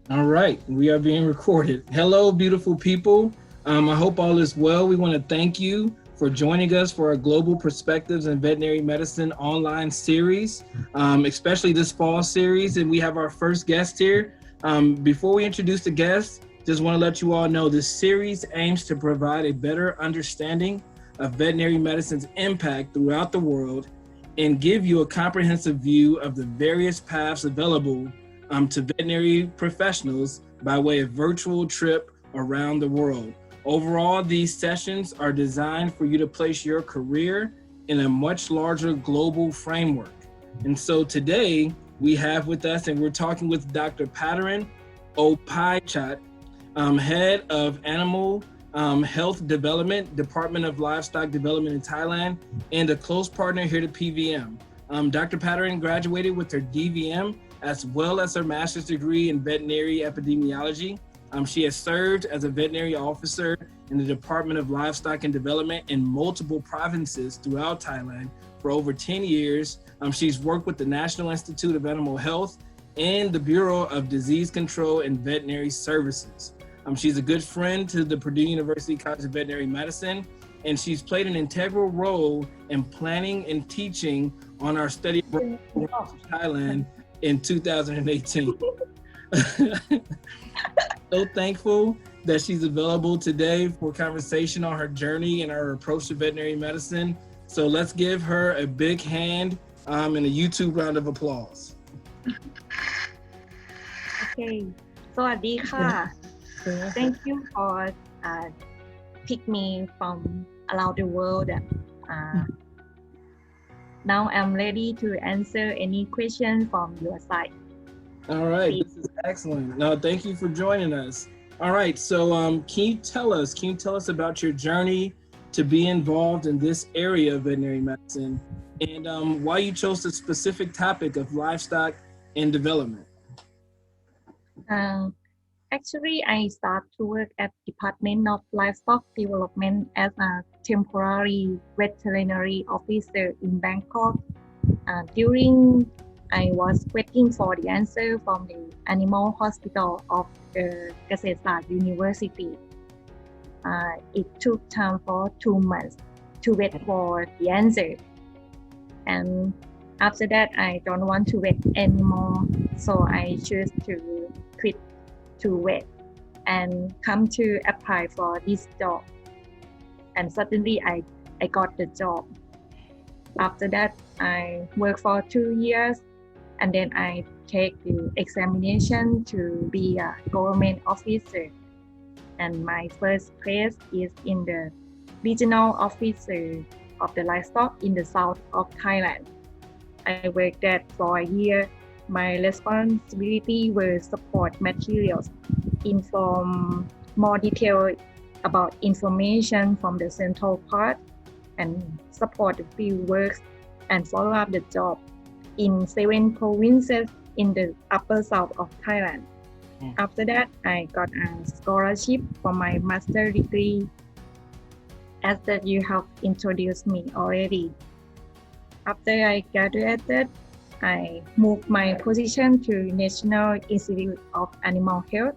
All right, we are being recorded. Hello, beautiful people. I hope all is well. We want to thank you for joining us for our Global Perspectives in Veterinary Medicine online series, especially this fall series. And we have our first guest here. Before we introduce the guest, just want to let you all know this series aims to provide a better understanding of veterinary medicine's impact throughout the world and give you a comprehensive view of the various paths available to veterinary professionals by way of virtual trip around the world. Overall, these sessions are designed for you to place your career in a much larger global framework. And so today we have with us, and we're talking with Dr. Pattarin Opaschaitat, Head of Animal Health Development, Department of Livestock Development in Thailand, and a close partner here to PVM. Dr. Pattarin graduated with her DVM as well as her master's degree in veterinary epidemiology. She has served as a veterinary officer in the Department of Livestock and Development in multiple provinces throughout Thailand for over 10 years. She's worked with the National Institute of Animal Health and the Bureau of Disease Control and Veterinary Services. She's a good friend to the Purdue University College of Veterinary Medicine, and she's played an integral role in planning and teaching on our study abroad in Thailand in 2018. So thankful that she's available today for conversation on her journey and her approach to veterinary medicine. So let's give her a big hand and a YouTube round of applause. Okay, สวัสดีค่ะ Thank you for pick me from around the world. Now I'm ready to answer any question from your side. All right, this is excellent. No, thank you for joining us. All right, so can you tell us about your journey to be involved in this area of veterinary medicine and why you chose the specific topic of livestock and development? Actually, I started to work at Department of Livestock Development as a temporary veterinary officer in Bangkok. During I was waiting for the answer from the animal hospital of the Kasetsart University. It took time for 2 months to wait for the answer. And after that, I don't want to wait anymore. So I choose to quit to wait and come to apply for this job. And suddenly I got the job. After that, I worked for 2 years and then I take the examination to be a government officer. And my first place is in the regional officer of the livestock in the south of Thailand. I worked there for a year. My responsibility was support materials, inform more detail about information from the central part, and support the field works and follow up the job in 7 provinces in the upper south of Thailand. After that, I got a scholarship for my master degree, as that you have introduced me already. After I graduated, I moved my position to National Institute of Animal Health.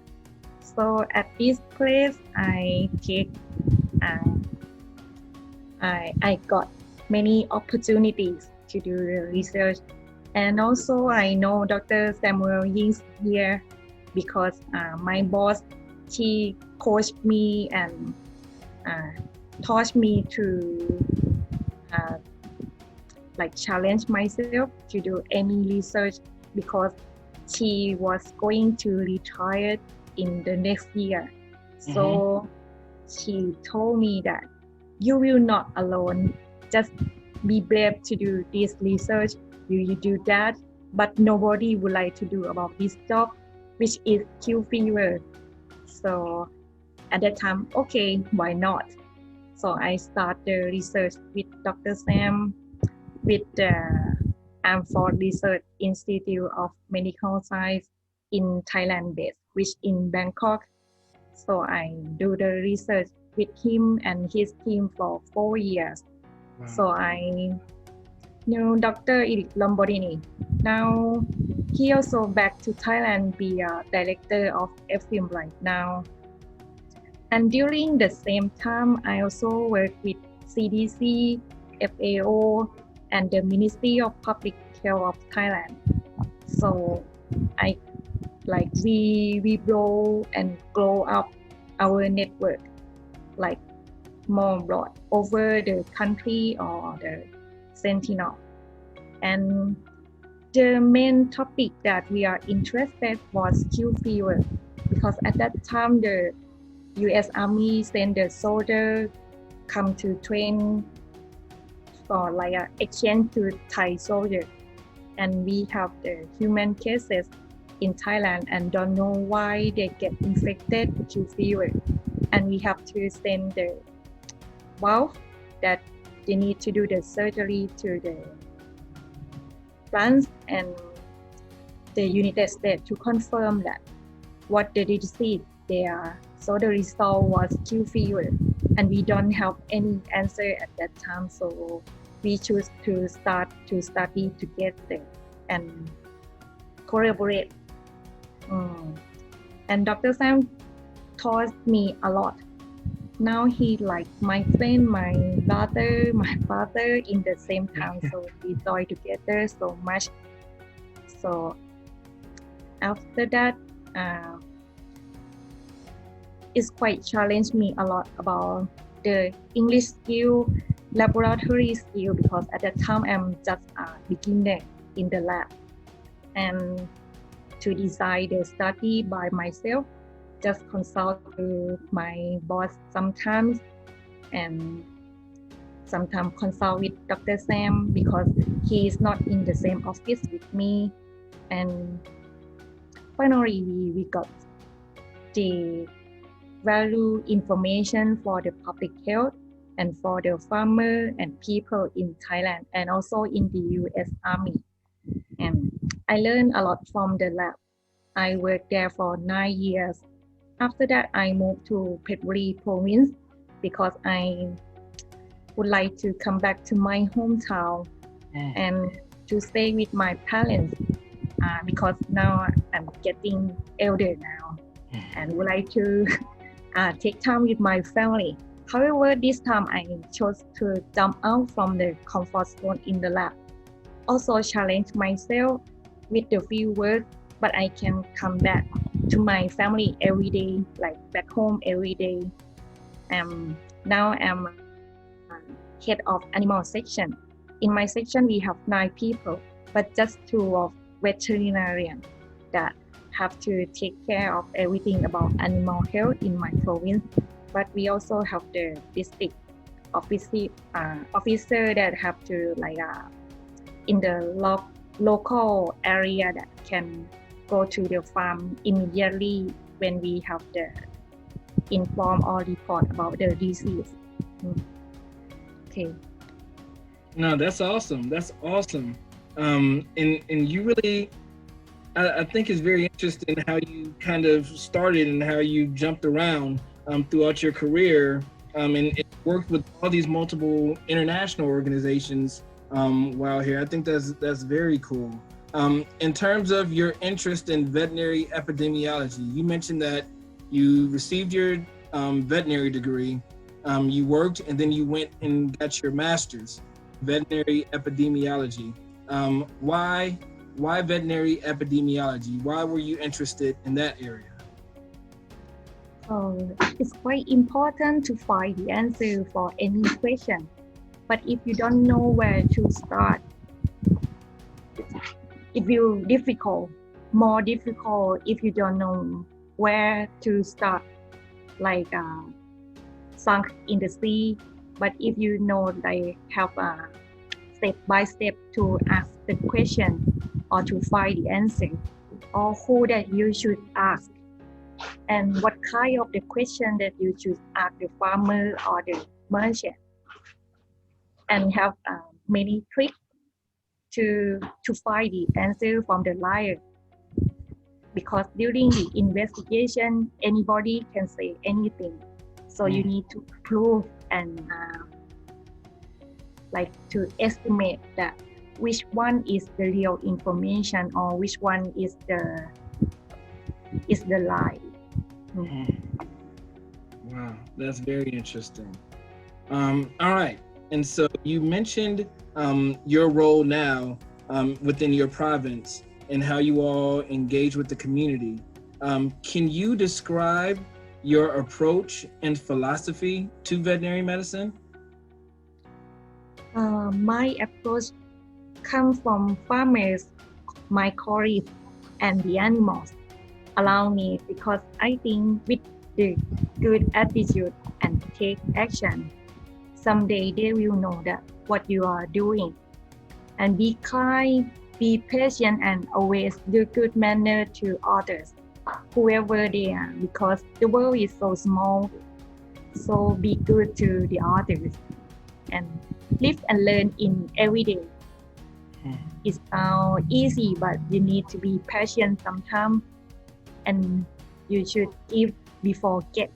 So at this place, I got many opportunities to do the research. And also I know Dr. Samuel Yings here because my boss, she coached me and taught me to challenge myself to do any research because she was going to retire in the next year. So she told me that you will not alone, just be brave to do this research. You do that, but nobody would like to do about this job, which is Q fever. So at that time, okay, why not? So I start the research with Dr. Sam with the Armford Research Institute of Medical Science in Thailand base, which in Bangkok. So I do the research with him and his team for 4 years. Wow. So I knew Dr. Eric Lombardini. Now he also back to Thailand be a director of FVM right now. And during the same time, I also work with CDC, FAO, and the Ministry of Public Health of Thailand. So I like we grow and grow up our network like more broad over the country or the Sentinel. And the main topic that we are interested was Q fever because at that time the U.S. Army sent the soldier come to train for like a exchange to Thai soldier, and we have the human cases in Thailand and don't know why they get infected with Q fever, and we have to send the valve that they need to do the surgery to the France and the United States to confirm that what the disease they are. So the result was Q fever, and we don't have any answer at that time. So we choose to start to study together and collaborate. And Dr. Sam taught me a lot. Now he like my friend, my brother, my father in the same time. So we join together so much. So after that, it's quite challenged me a lot about the English skill, laboratory skill, because at that time I'm just a beginner in the lab. And to design the study by myself, just consult with my boss sometimes, and sometimes consult with Dr. Sam because he is not in the same office with me. And finally, we got the value information for the public health and for the farmer and people in Thailand and also in the U.S. Army. And I learned a lot from the lab. I worked there for 9 years. After that, I moved to Phetchaburi province because I would like to come back to my hometown and to stay with my parents because now I'm getting elder now and would like to take time with my family. However, this time I chose to jump out from the comfort zone in the lab. Also challenge myself with the field work, but I can come back to my family every day, like back home every day. Now I'm head of animal section. In my section, we have 9 people, but just 2 of veterinarian that have to take care of everything about animal health in my province. But we also have the district officer that have to like in the local area that can go to the farm immediately when we have the inform or report about the disease. Okay. No, that's awesome. That's awesome. And you really, I think it's very interesting how you kind of started and how you jumped around throughout your career and it worked with all these multiple international organizations while here. I think that's very cool. In terms of your interest in veterinary epidemiology, you mentioned that you received your veterinary degree, you worked, and then you went and got your master's, veterinary epidemiology. Why veterinary epidemiology? Why were you interested in that area? It's quite important to find the answer for any question. But if you don't know where to start, it will more difficult if you don't know where to start, like sunk in the sea. But if you know they have a step by step to ask the question or to find the answer, or who that you should ask, and what kind of the question that you should ask the farmer or the merchant, and have many tricks to find the answer from the liar. Because during the investigation, anybody can say anything. So you need to prove and like to estimate that which one is the real information or which one is the lie. Wow, that's very interesting. All right, and so you mentioned your role now within your province and how you all engage with the community. Can you describe your approach and philosophy to veterinary medicine? My approach comes from farmers, my colleagues, and the animals around me, because I think with the good attitude and take action, someday they will know that what you are doing. And be kind, be patient, and always do good manner to others, whoever they are, because the world is so small. So be good to the others and live and learn in every day. It's easy, but you need to be patient sometimes, and you should give before get.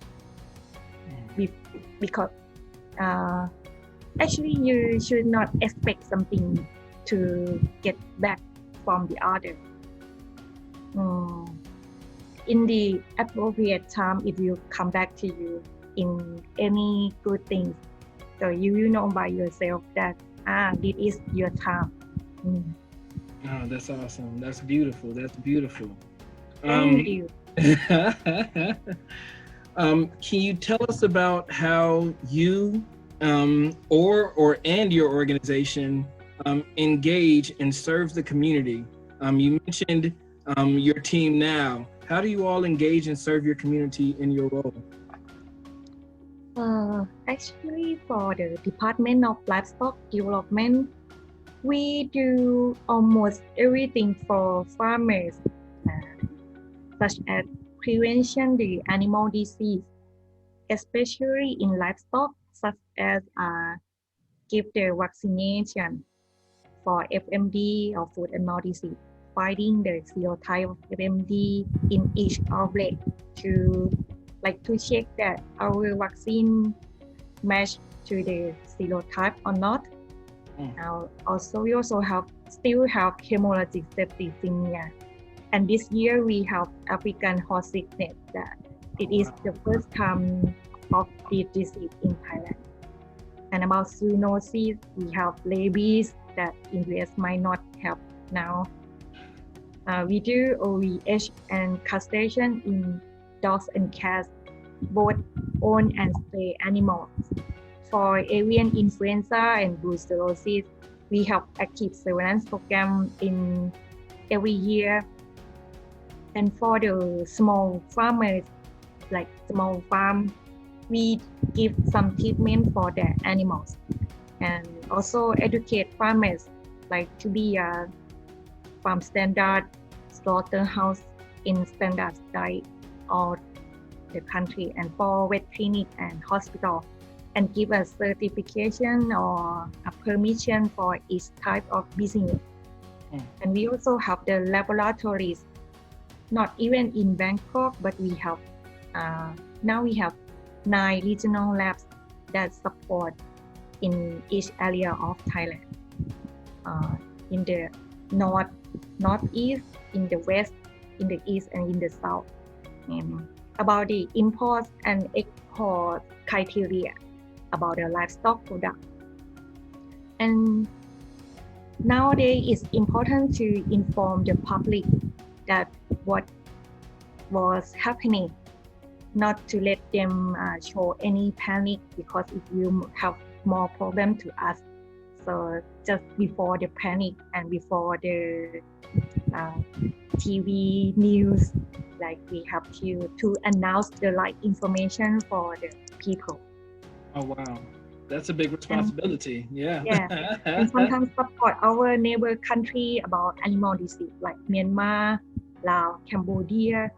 Because actually you should not expect something to get back from the other. In the appropriate time, it will come back to you in any good things. So you will know by yourself that this is your time. Oh, that's awesome. That's beautiful. That's beautiful. Thank you. Can you tell us about how you and your organization engage and serve the community? You mentioned your team now. How do you all engage and serve your community in your role? Actually, for the Department of Livestock Development, we do almost everything for farmers, such as prevention the animal disease, especially in livestock, such as give the vaccination for FMD or food and mouth disease, finding the serotype of FMD in each outbreak to check that our vaccine match to the serotype or not. Now, we also still have hemorrhagic septicemia, and this year we have African horse sickness. That it is the first time of this disease in Thailand. And about zoonosis, we have rabies that in US might not have now. We do OVH and castration in dogs and cats, both owned and stray animals. For avian influenza and brucellosis, we have active surveillance program in every year. And for the small farmers, like small farm, we give some treatment for the animals, and also educate farmers to be a farm standard slaughterhouse in standard diet all the country, and for vet clinic and hospital, and give a certification or a permission for each type of business. And we also have the laboratories, not even in Bangkok, but we have now we have 9 regional labs that support in each area of Thailand, in the northeast, in the west, in the east, and in the south. About the import and export criteria about the livestock product. And nowadays it's important to inform the public that what was happening, not to let them show any panic, because it will have more problem to us. So just before the panic and before the TV news, we have to announce the right information for the people. Oh wow, that's a big responsibility. Yeah. And sometimes support our neighbor country about animal disease, like Myanmar, Laos, Cambodia.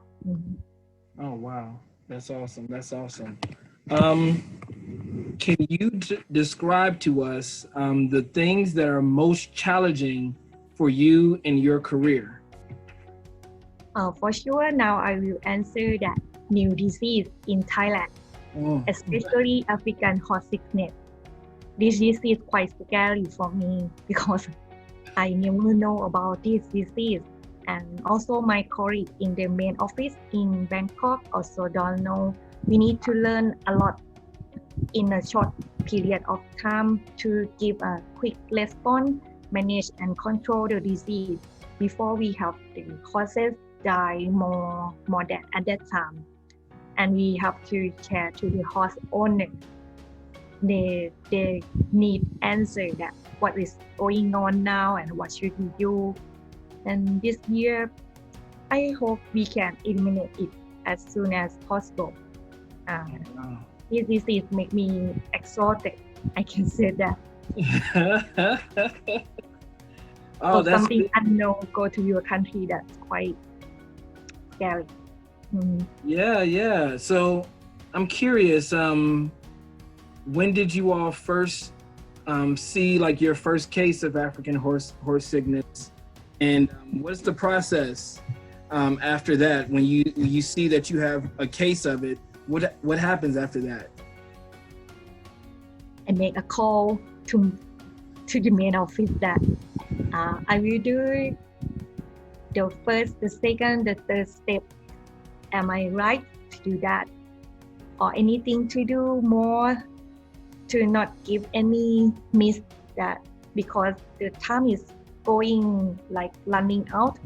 Oh wow, that's awesome. That's awesome. Can you describe to us the things that are most challenging for you in your career? For sure, now I will answer that new disease in Thailand, especially African horse sickness. This disease is quite scary for me, because I never know about this disease. And also my colleague in the main office in Bangkok also don't know. We need to learn a lot in a short period of time to give a quick response, manage and control the disease before we have the horses die more than at that time. And we have to share to the horse owner. They need answer that what is going on now and what should we do. And this year, I hope we can eliminate it as soon as possible. Wow. This disease make me exhausted. I can say that. Oh, So that's something good. unknown go to your country that's quite scary. Yeah. So I'm curious, when did you all first see like your first case of African horse sickness, and what's the process after that when you see that you have a case of it? What happens after that? I make a call to the main office that I will do the first, the second, the third step. Am I right to do that? Or anything to do more to not give any miss that because the time is going like running out.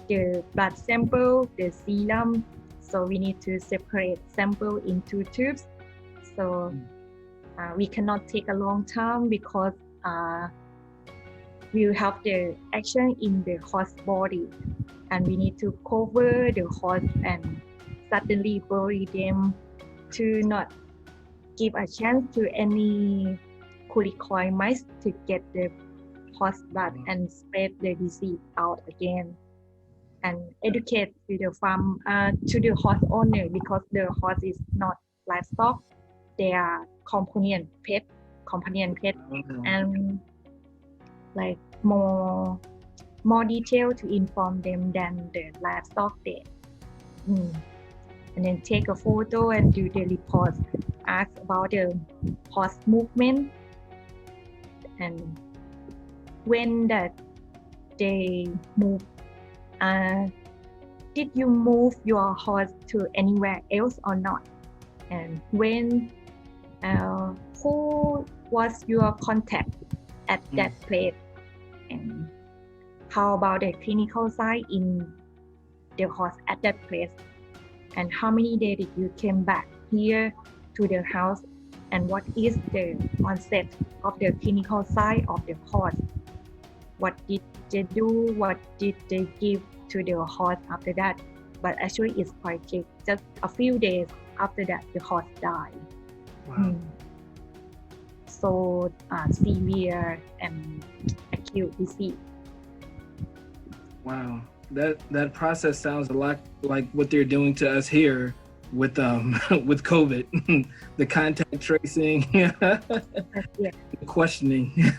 The blood sample, the serum, so we need to separate sample into tubes. So we cannot take a long time because we will have the action in the horse body, and we need to cover the horse and suddenly bury them to not give a chance to any colicoid mice to get the horse blood and spread the disease out again. And educate to the farm, to the horse owner, because the horse is not livestock; they are companion pet, and like more detail to inform them than the livestock did. And then take a photo and do the report, ask about the horse movement and when that they move. Did you move your horse to anywhere else or not? And when, who was your contact at that place? And how about the clinical side in the horse at that place? And how many days did you came back here to the house? And what is the onset of the clinical side of the horse? What did they do? What did they give to the horse after that? But actually it's quite quick. Just a few days after that, the horse died. Wow. So severe and acute disease. Wow. That process sounds a lot like what they're doing to us here with with COVID, the contact tracing, the questioning.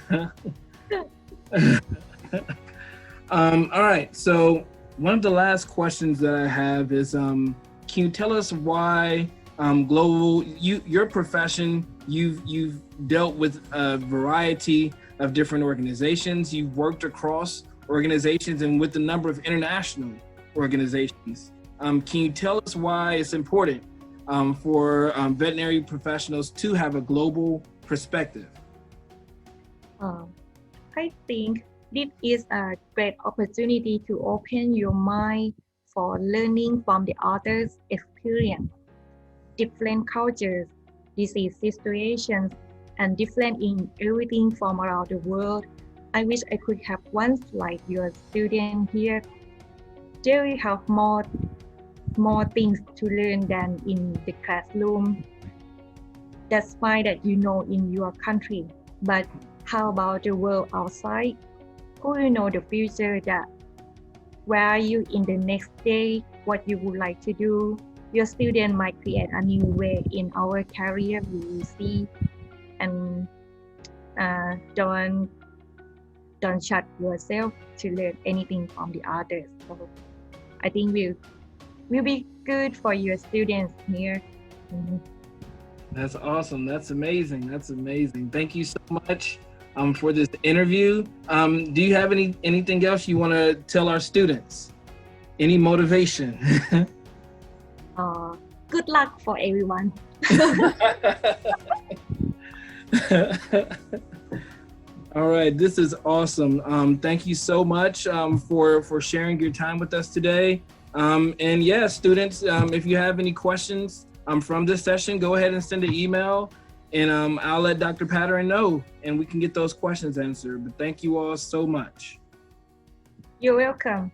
All right. So one of the last questions that I have is, can you tell us why global? Your profession, you've dealt with a variety of different organizations. You've worked across organizations and with a number of international organizations. Can you tell us why it's important for veterinary professionals to have a global perspective? I think this is a great opportunity to open your mind for learning from the others' experience, different cultures, disease situations, and different in everything from around the world. I wish I could have one like your student here. They will have more things to learn than in the classroom. That's fine that you know in your country, but how about the world outside? Who will know the future, that where are you in the next day, what you would like to do? Your student might create a new way in our career, we will see. And don't shut yourself to learn anything from the others. So I think will be good for your students here. That's awesome. That's amazing. Thank you so much for this interview. Do you have anything else you want to tell our students? Any motivation? Good luck for everyone. All right, this is awesome. Thank you so much for sharing your time with us today. And yeah, students, if you have any questions from this session, go ahead and send an email, and I'll let Dr. Pattarin know, and we can get those questions answered. But thank you all so much. You're welcome.